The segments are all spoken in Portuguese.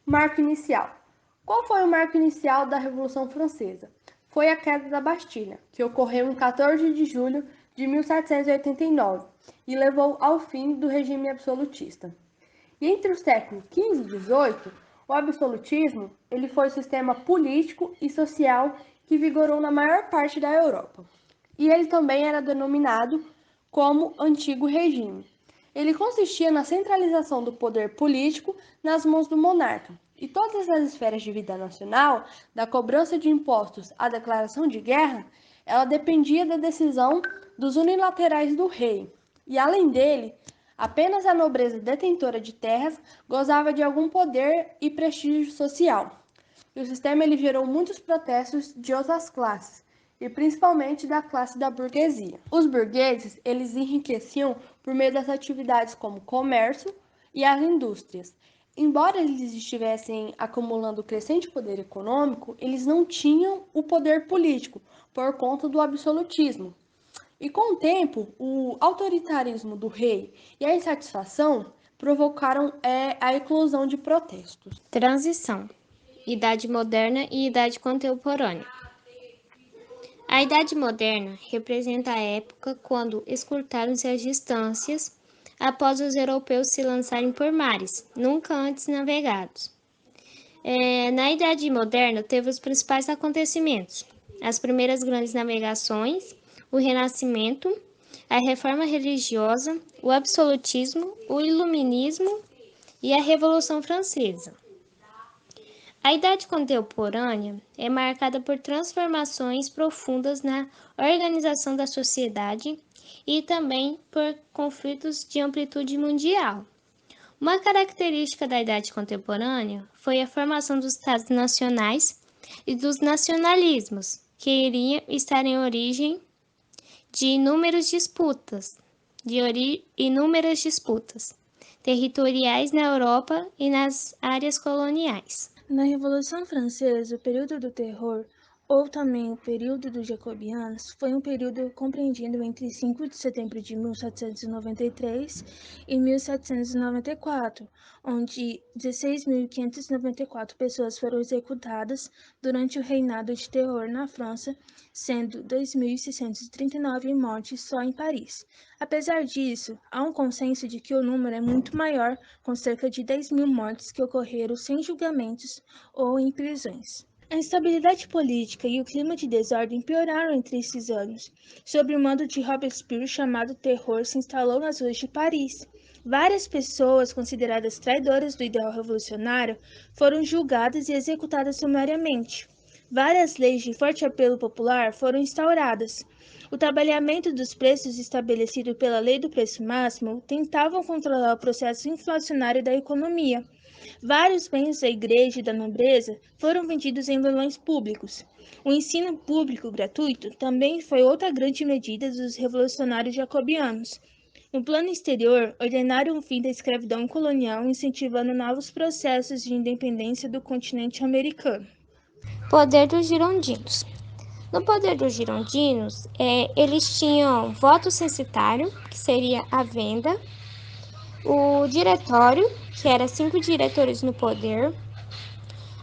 Marco inicial. Qual foi o marco inicial da Revolução Francesa? Foi a queda da Bastilha, que ocorreu em 14 de julho de 1789 e levou ao fim do regime absolutista. E entre os séculos XV e XVIII, o absolutismo ele foi o sistema político e social que vigorou na maior parte da Europa. E ele também era denominado como Antigo Regime. Ele consistia na centralização do poder político nas mãos do monarca, e todas as esferas de vida nacional, da cobrança de impostos à declaração de guerra, ela dependia da decisão dos unilaterais do rei. E além dele, apenas a nobreza detentora de terras gozava de algum poder e prestígio social. E o sistema ele gerou muitos protestos de outras classes, e principalmente da classe da burguesia. Os burgueses, eles enriqueciam por meio das atividades como comércio e as indústrias. Embora eles estivessem acumulando crescente poder econômico, eles não tinham o poder político por conta do absolutismo. E com o tempo, o autoritarismo do rei e a insatisfação provocaram a eclosão de protestos. Transição: Idade Moderna e Idade Contemporânea. A Idade Moderna representa a época quando escurtaram-se as distâncias após os europeus se lançarem por mares, nunca antes navegados. Na Idade Moderna, teve os principais acontecimentos: as primeiras grandes navegações, o Renascimento, a Reforma Religiosa, o Absolutismo, o Iluminismo e a Revolução Francesa. A Idade Contemporânea é marcada por transformações profundas na organização da sociedade e também por conflitos de amplitude mundial. Uma característica da Idade Contemporânea foi a formação dos Estados nacionais e dos nacionalismos, que iriam estar em origem de inúmeras disputas territoriais na Europa e nas áreas coloniais. Na Revolução Francesa, o período do Terror, ou também o período dos Jacobianos, foi um período compreendido entre 5 de setembro de 1793 e 1794, onde 16.594 pessoas foram executadas durante o reinado de terror na França, sendo 2.639 mortes só em Paris. Apesar disso, há um consenso de que o número é muito maior, com cerca de 10.000 mortes que ocorreram sem julgamentos ou em prisões. A instabilidade política e o clima de desordem pioraram entre esses anos. Sob o mando de Robespierre, o chamado terror se instalou nas ruas de Paris. Várias pessoas consideradas traidoras do ideal revolucionário foram julgadas e executadas sumariamente. Várias leis de forte apelo popular foram instauradas. O trabalhamento dos preços estabelecido pela Lei do Preço Máximo tentavam controlar o processo inflacionário da economia. Vários bens da igreja e da nobreza foram vendidos em leilões públicos. O ensino público gratuito também foi outra grande medida dos revolucionários jacobianos. No plano exterior, ordenaram o fim da escravidão colonial, incentivando novos processos de independência do continente americano. Poder dos girondinos. No poder dos girondinos, eles tinham voto censitário, que seria a venda, o diretório, que era 5 diretores no poder,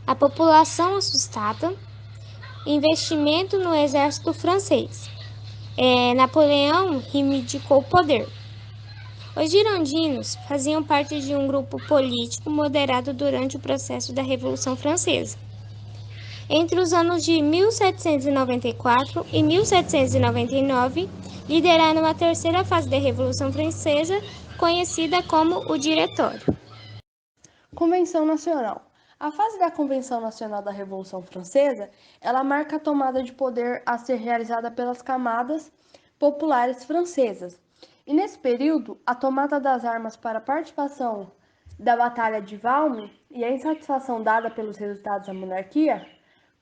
a população assustada, investimento no exército francês. Napoleão reivindicou o poder. Os girondinos faziam parte de um grupo político moderado durante o processo da Revolução Francesa. Entre os anos de 1794 e 1799, lideraram a terceira fase da Revolução Francesa, conhecida como o Diretório. Convenção Nacional. A fase da Convenção Nacional da Revolução Francesa, ela marca a tomada de poder a ser realizada pelas camadas populares francesas. E nesse período, a tomada das armas para a participação da Batalha de Valmy e a insatisfação dada pelos resultados da monarquia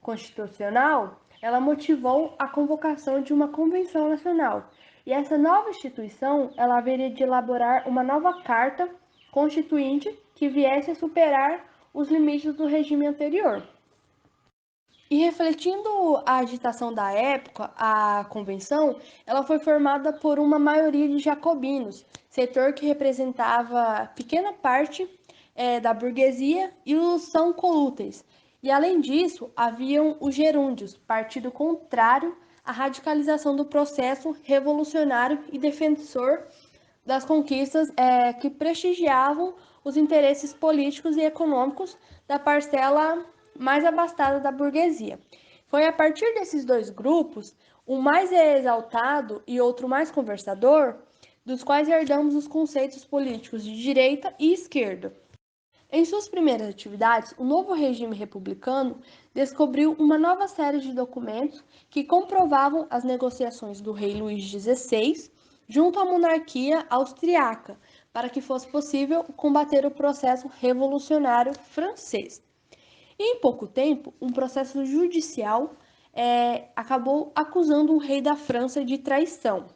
constitucional, ela motivou a convocação de uma convenção nacional. E essa nova instituição, ela haveria de elaborar uma nova carta constituinte que viesse a superar os limites do regime anterior. E refletindo a agitação da época, a convenção, ela foi formada por uma maioria de jacobinos, setor que representava pequena parte da burguesia e os são colúteis. E além disso, haviam os gerúndios, partido contrário à radicalização do processo revolucionário e defensor das conquistas que prestigiavam os interesses políticos e econômicos da parcela mais abastada da burguesia. Foi a partir desses dois grupos, um mais exaltado e outro mais conversador, dos quais herdamos os conceitos políticos de direita e esquerda. Em suas primeiras atividades, o novo regime republicano descobriu uma nova série de documentos que comprovavam as negociações do rei Luís XVI junto à monarquia austriaca, para que fosse possível combater o processo revolucionário francês. E em pouco tempo, um processo judicial acabou acusando o rei da França de traição.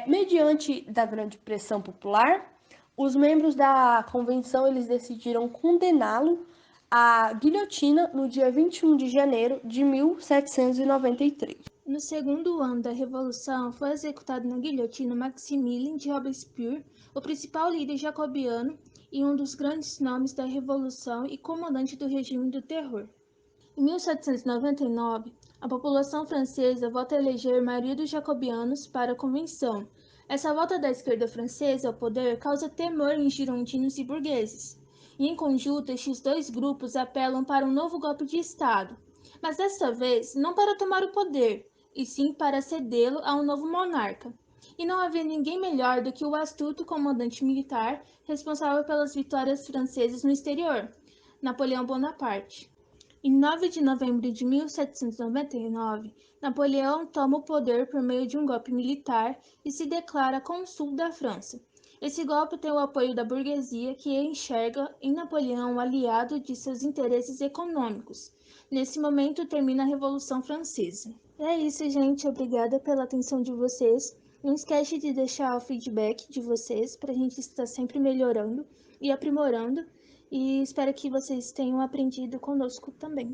Mediante da grande pressão popular, os membros da convenção eles decidiram condená-lo à guilhotina no dia 21 de janeiro de 1793. No segundo ano da Revolução, foi executado na guilhotina Maximilien de Robespierre, o principal líder jacobiano e um dos grandes nomes da Revolução e comandante do regime do terror. Em 1799, a população francesa vota eleger maioria dos jacobianos para a convenção. Essa volta da esquerda francesa ao poder causa temor em girondinos e burgueses. E em conjunto, estes dois grupos apelam para um novo golpe de Estado, mas desta vez não para tomar o poder, e sim para cedê-lo a um novo monarca. E não havia ninguém melhor do que o astuto comandante militar responsável pelas vitórias francesas no exterior, Napoleão Bonaparte. Em 9 de novembro de 1799, Napoleão toma o poder por meio de um golpe militar e se declara cônsul da França. Esse golpe tem o apoio da burguesia, que enxerga em Napoleão um aliado de seus interesses econômicos. Nesse momento termina a Revolução Francesa. É isso, gente. Obrigada pela atenção de vocês. Não esquece de deixar o feedback de vocês para a gente estar sempre melhorando e aprimorando. E espero que vocês tenham aprendido conosco também.